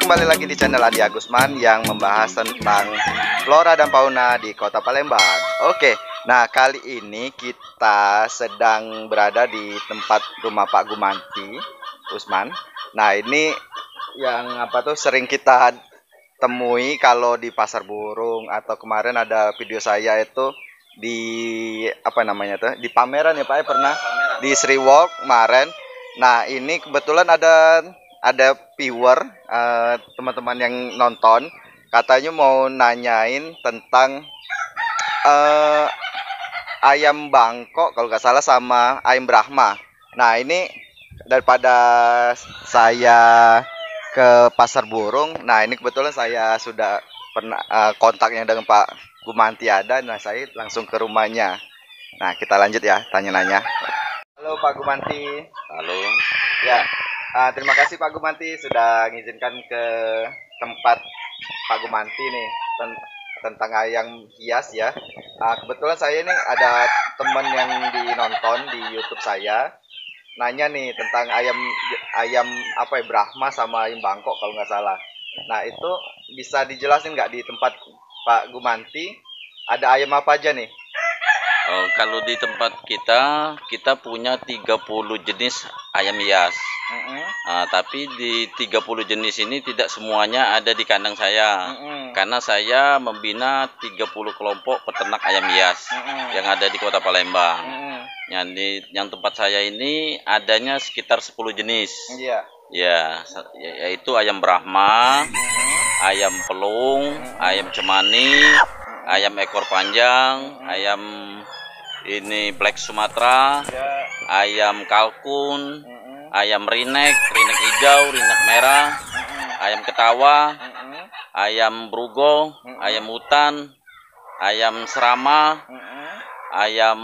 kembali lagi di channel Adi Agusman yang membahas tentang flora dan fauna di Kota Palembang. Oke, nah kali ini kita sedang berada di tempat rumah Pak Gumanti Usman. Nah ini yang apa tuh sering kita temui kalau di pasar burung, atau kemarin ada video saya itu di apa namanya tuh di pameran ya Pak ya, pernah di Sri Walk kemarin. Nah ini kebetulan ada viewer, teman-teman yang nonton katanya mau nanyain tentang ayam Bangkok kalau nggak salah sama ayam Brahma. Nah ini daripada saya ke pasar burung, nah ini kebetulan saya sudah pernah kontaknya dengan Pak Gumanti ada, nah saya langsung ke rumahnya. Nah kita lanjut ya tanya-nanya. Halo Pak Gumanti. Halo. Ya, terima kasih Pak Gumanti sudah mengizinkan ke tempat Pak Gumanti nih tentang ayam hias ya. Kebetulan saya ini ada teman yang nonton di YouTube saya, nanya nih tentang ayam apa ya, Brahma sama ayam Bangkok kalau nggak salah. Nah itu bisa dijelasin nggak di tempat Pak Gumanti ada ayam apa aja nih? Oh, kalau di tempat kita punya 30 jenis ayam hias. Tapi di 30 jenis ini tidak semuanya ada di kandang saya. Karena saya membina 30 kelompok peternak ayam hias yang ada di Kota Palembang. Yang tempat saya ini adanya sekitar 10 jenis. Ya, yaitu ayam Brahma, ayam pelung, ayam cemani, ayam ekor panjang, ayam ini Black Sumatera, ayam kalkun, ayam rinek hijau, rinek merah, ayam ketawa, ayam brugo, ayam hutan, ayam serama, ayam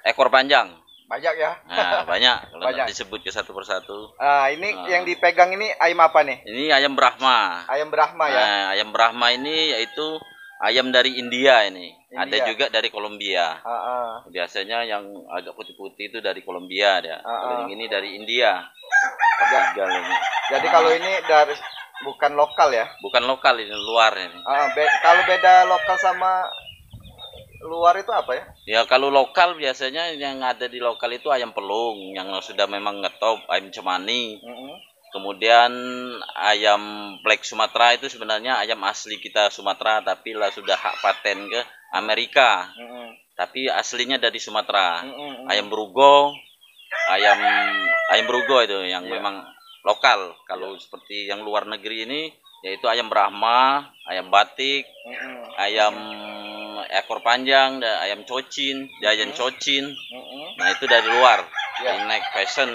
ekor panjang. Banyak ya? Nah, banyak kalau banyak. Disebut ke satu persatu. Ini yang dipegang ini ayam apa nih? Ini ayam Brahma. Ayam Brahma ya? Nah, ayam Brahma ini yaitu ayam dari India ini. Ada juga dari Kolombia. Biasanya yang agak putih-putih itu dari Kolombia ada. Kalau yang ini dari India. Jadi kalau ini dari bukan lokal ya? Bukan lokal, ini luar ini. Kalau beda lokal sama luar itu apa ya? Ya kalau lokal biasanya yang ada di lokal itu ayam pelung yang sudah memang ngetop, ayam cemani. Kemudian ayam Black Sumatera itu sebenarnya ayam asli kita Sumatera, tapi lah sudah hak paten ke Amerika. Tapi aslinya dari Sumatera. Ayam brugo, ayam brugo itu yang memang lokal. Kalau seperti yang luar negeri ini yaitu ayam Brahma, ayam batik, ayam ekor panjang, ayam cocin, jajan cocin. Nah itu dari luar, naik fashion.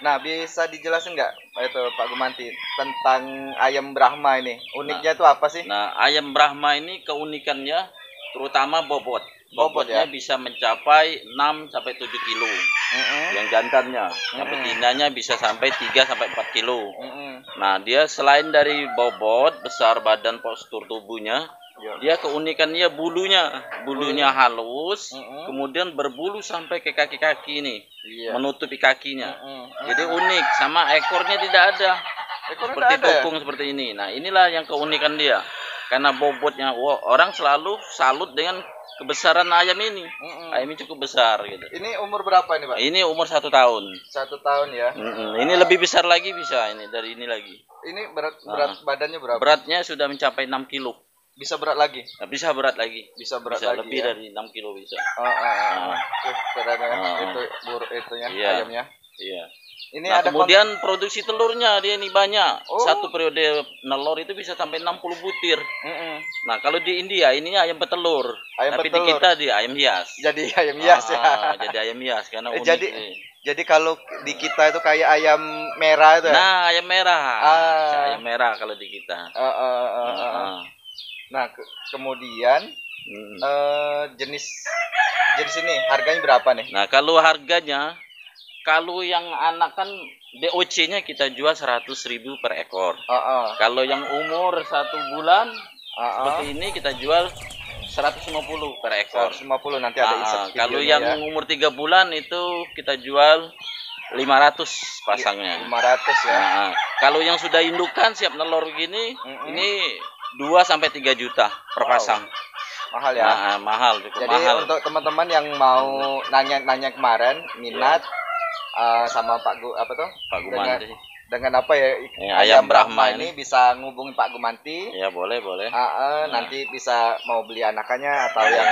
Nah bisa dijelasin nggak itu Pak Gumanti tentang ayam Brahma ini? Uniknya itu apa sih? Nah ayam Brahma ini keunikannya terutama bobotnya ya? Bisa mencapai 6 sampai 7 kilo. Yang jantannya, yang betinanya bisa sampai 3 sampai 4 kilo. Nah dia selain dari bobot, besar badan, postur tubuhnya, dia keunikannya bulunya halus, kemudian berbulu sampai ke kaki-kaki ini, menutupi kakinya. Jadi unik, sama ekornya tidak ada, seperti tokung seperti ini. Nah inilah yang keunikan dia, karena bobotnya, orang selalu salut dengan kebesaran ayam ini. Ayam ini cukup besar gitu. Ini umur berapa ini Pak? Ini umur 1 tahun. 1 tahun ya. Ini lebih besar lagi bisa ini dari ini lagi. Ini berat badannya berapa? Beratnya sudah mencapai 6 kilo. Bisa berat lagi? Nah, bisa berat lagi. Bisa lebih ya? dari 6 kilo bisa. Itunya iya. ayamnya. Iya. Ini nah, ada kemudian produksi telurnya dia ini banyak. Satu periode nelor itu bisa sampai 60 butir. Nah, kalau di India ini ayam petelur. Tapi di kita di ayam hias. Jadi ayam hias ya. Jadi ayam hias karena unik. Jadi kalau di kita itu kayak ayam merah itu ya? Nah, ayam merah. Ayam merah kalau di kita. Nah, kemudian jenis ini harganya berapa nih? Nah, kalau harganya, kalau yang anak kan DOC-nya kita jual 100.000 per ekor. Kalau yang umur 1 bulan seperti ini kita jual 150 per ekor. 150 nanti ada insert. Kalau yang umur 3 bulan itu kita jual 500 pasangnya. 500 ya. Kalau yang sudah indukan siap nelor gini, ini 2 sampai 3 juta per pasang. Mahal ya? Nah, mahal, cukup Jadi mahal. untuk teman-teman yang mau nanya kemarin, minat sama Pak Gumanti. dengan apa ya? Ayam Brahma ini bisa ngubungin Pak Gumanti. Ya, boleh. Nanti bisa mau beli anakannya atau yang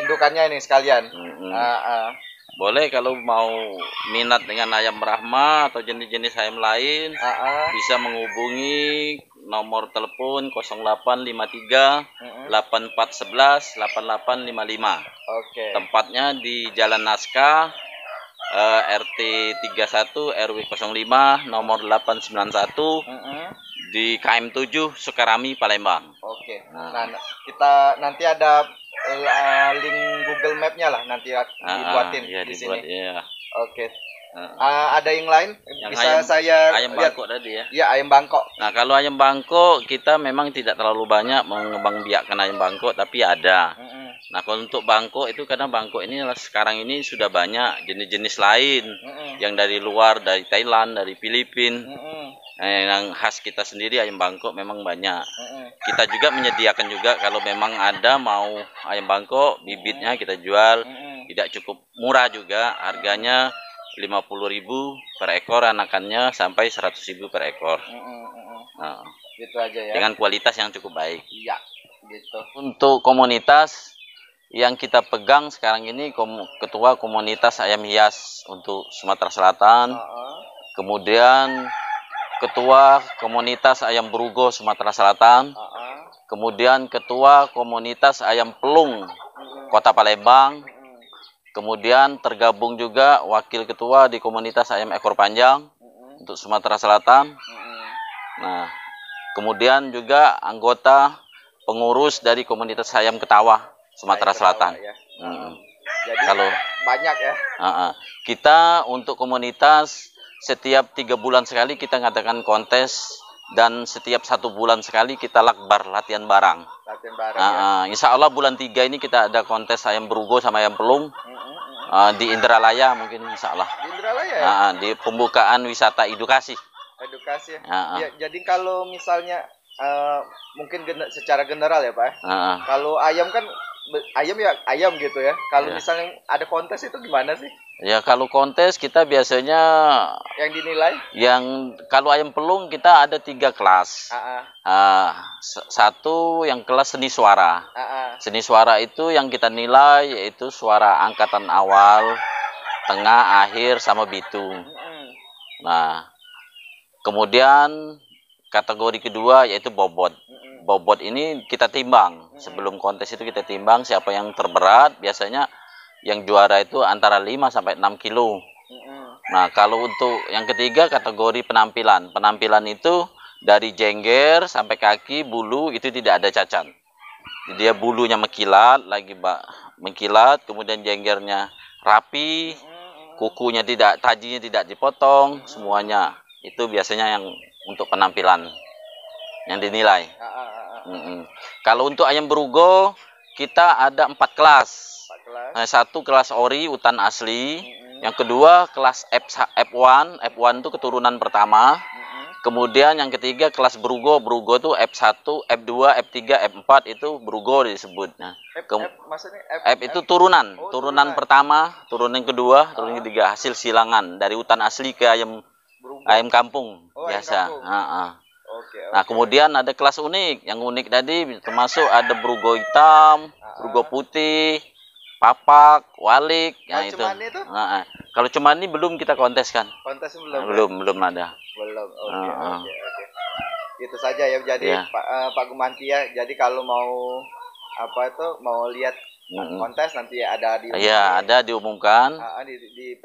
indukannya ini sekalian. Boleh kalau mau minat dengan ayam Brahma atau jenis-jenis ayam lain, bisa menghubungi nomor telepon 0853 8411 8855. Oke. Tempatnya di Jalan Naskah, RT 31 RW 05 nomor 891 di KM 7 Sukarami, Palembang. Oke. Nah, kita nanti ada link Google Map-nya lah nanti dibuatin ya, di sini. Ya. Oke. Ada yang lain yang bisa saya ayam Bangkok tadi ya. Iya, ayam Bangkok. Nah, kalau ayam Bangkok kita memang tidak terlalu banyak mengembangbiakkan ayam Bangkok, tapi ada. Nah, kalau untuk Bangkok itu karena Bangkok ini sekarang ini sudah banyak jenis-jenis lain yang dari luar, dari Thailand, dari Filipina. Yang khas kita sendiri ayam Bangkok memang banyak. Kita juga menyediakan juga kalau memang ada mau ayam Bangkok, bibitnya kita jual. Tidak cukup murah juga, harganya 50.000 per ekor, anakannya sampai 100.000 per ekor. Nah, gitu aja ya. Dengan kualitas yang cukup baik. Iya, gitu. Untuk komunitas yang kita pegang sekarang ini, ketua komunitas ayam hias untuk Sumatera Selatan. Kemudian ketua komunitas ayam berugo Sumatera Selatan. Kemudian ketua komunitas ayam pelung Kota Palembang. Kemudian tergabung juga wakil ketua di komunitas ayam ekor panjang untuk Sumatera Selatan. Nah, kemudian juga anggota pengurus dari komunitas ayam Ketawa Sumatera Selatan. Ya. Jadi kalau banyak ya. Kita untuk komunitas setiap 3 bulan sekali kita ngadakan kontes, dan setiap 1 bulan sekali kita lakbar latihan bareng. Ya. Insya Allah bulan 3 ini kita ada kontes ayam berugo sama ayam pelung. Di Indralaya mungkin insya Allah. Di Indralaya ya? Di pembukaan wisata edukasi. Edukasi ya. Ya, jadi kalau misalnya mungkin secara general ya Pak. Kalau ayam kan ayam ya ayam gitu ya. Kalau misalnya ada kontes itu gimana sih? Ya, kalau kontes kita biasanya yang dinilai? Kalau ayam pelung kita ada 3 kelas. Satu yang kelas seni suara. Seni suara itu yang kita nilai yaitu suara angkatan awal, tengah, akhir, sama bitung. Nah, kemudian kategori kedua yaitu bobot. Bobot ini kita timbang. Sebelum kontes itu kita timbang siapa yang terberat. Biasanya yang juara itu antara 5 sampai 6 kilo. Nah, kalau untuk yang ketiga kategori penampilan. Penampilan itu dari jengger sampai kaki, bulu itu tidak ada cacat. Dia bulunya mengkilat, kemudian jenggernya rapi, kukunya tidak, tajinya tidak dipotong, semuanya. Itu biasanya yang untuk penampilan yang dinilai. Kalau untuk ayam berugo kita ada 4 kelas. Nah, 1 kelas ori utan asli, yang kedua kelas F1 itu keturunan pertama. Kemudian yang ketiga kelas berugo itu F1, F2, F3, F4 itu berugo disebutnya. F itu turunan pertama, turunan kedua, turunan ketiga, hasil silangan dari utan asli ke ayam kampung biasa. Nah, kemudian ada kelas unik. Yang unik tadi termasuk ada berugo hitam, berugo putih, papak, walik. Nah, itu. Kalau cuma ini belum kita kontes kan? Kontes belum. Belum ada. Belum. Oke. Itu saja ya. Jadi Pak Gumanti ya. Jadi kalau mau mau lihat kontes nanti ada di ada diumumkan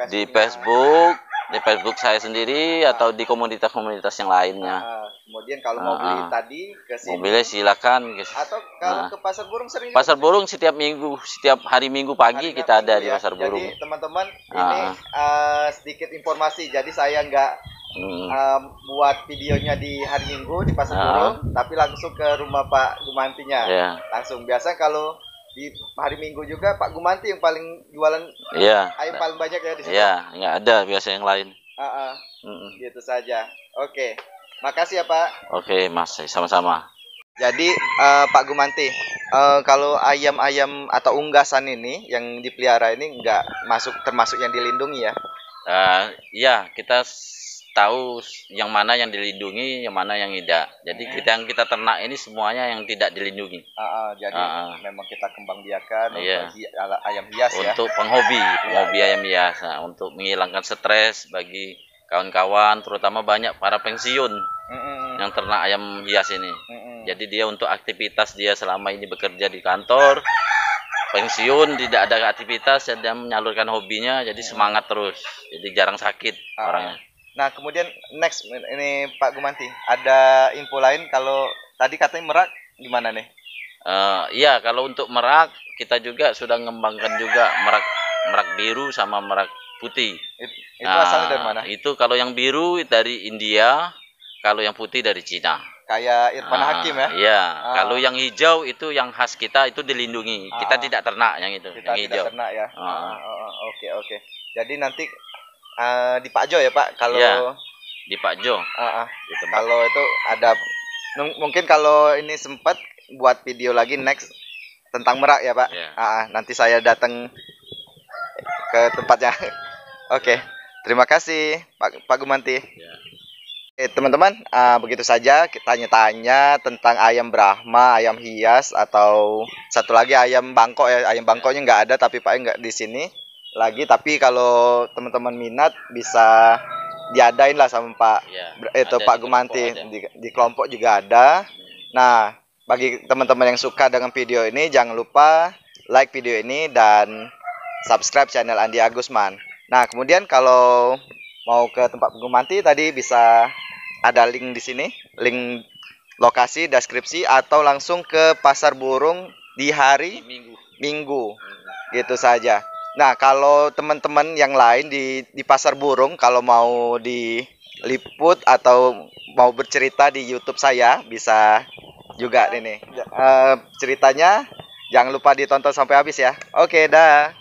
di Facebook. Di Facebook saya sendiri atau di komunitas-komunitas yang lainnya. Kemudian kalau mau beli tadi ke sini. Mau beli silakan. Atau kalau ke Pasar Burung sering. Pasar Burung setiap hari Minggu pagi kita ada di Pasar Burung. Jadi teman-teman ini sedikit informasi. Jadi saya nggak buat videonya di hari Minggu di Pasar Burung, tapi langsung ke rumah Pak Gumantinya. Langsung. Biasa kalau di hari Minggu juga Pak Gumanti yang paling jualan ayam paling banyak ya di sini. Iya, nggak ada biasa yang lain. Gitu saja. Oke. Makasih ya Pak. Oke Mas, sama-sama. Jadi Pak Gumanti, kalau ayam-ayam atau unggasan ini yang dipelihara ini nggak termasuk yang dilindungi ya? Ya, kita tahu yang mana yang dilindungi, yang mana yang tidak. Jadi yang kita ternak ini semuanya yang tidak dilindungi. Jadi memang kita kembang biakan Iya. untuk ayam hias ya. Untuk penghobi ayam hias, untuk menghilangkan stres bagi kawan-kawan, terutama banyak para pensiun yang ternak ayam hias ini. Jadi dia untuk aktivitas dia selama ini bekerja di kantor, pensiun tidak ada aktivitas, dia menyalurkan hobinya, jadi semangat terus, jadi jarang sakit orangnya. Nah kemudian next ini Pak Gumanti, ada info lain kalau tadi katanya merak gimana nih? Iya, kalau untuk merak kita juga sudah mengembangkan juga merak biru sama merak putih. Itu asalnya dari mana? Itu kalau yang biru dari India, kalau yang putih dari Cina. Kayak Irfan Hakim ya? Iya, kalau yang hijau itu yang khas kita, itu dilindungi. Kita tidak ternak yang itu, kita yang hijau. Tidak ternak ya. Oke. Jadi nanti di Pak Jo ya Pak kalau di Pak Jo. Kalau itu ada mungkin kalau ini sempat buat video lagi next tentang merak ya Pak. Nanti saya datang ke tempatnya. Oke. Terima kasih Pak Gumanti. Teman-teman, begitu saja kita tanya-tanya tentang ayam Brahma, ayam hias, atau satu lagi ayam Bangkok ya. Ayam Bangkoknya nggak ada, tapi Pak nggak di sini lagi. Tapi kalau teman-teman minat bisa diadain lah sama Pak Pak Gumanti di kelompok juga ada. Nah, bagi teman-teman yang suka dengan video ini, jangan lupa like video ini dan subscribe channel Andi Agusman. Nah, kemudian kalau mau ke tempat Pak Gumanti tadi bisa ada link di sini, link lokasi, deskripsi, atau langsung ke pasar burung di hari Minggu. Gitu saja. Nah, kalau teman-teman yang lain di pasar burung, kalau mau diliput atau mau bercerita di YouTube saya, bisa juga ini. Ceritanya jangan lupa ditonton sampai habis ya. Oke, dah.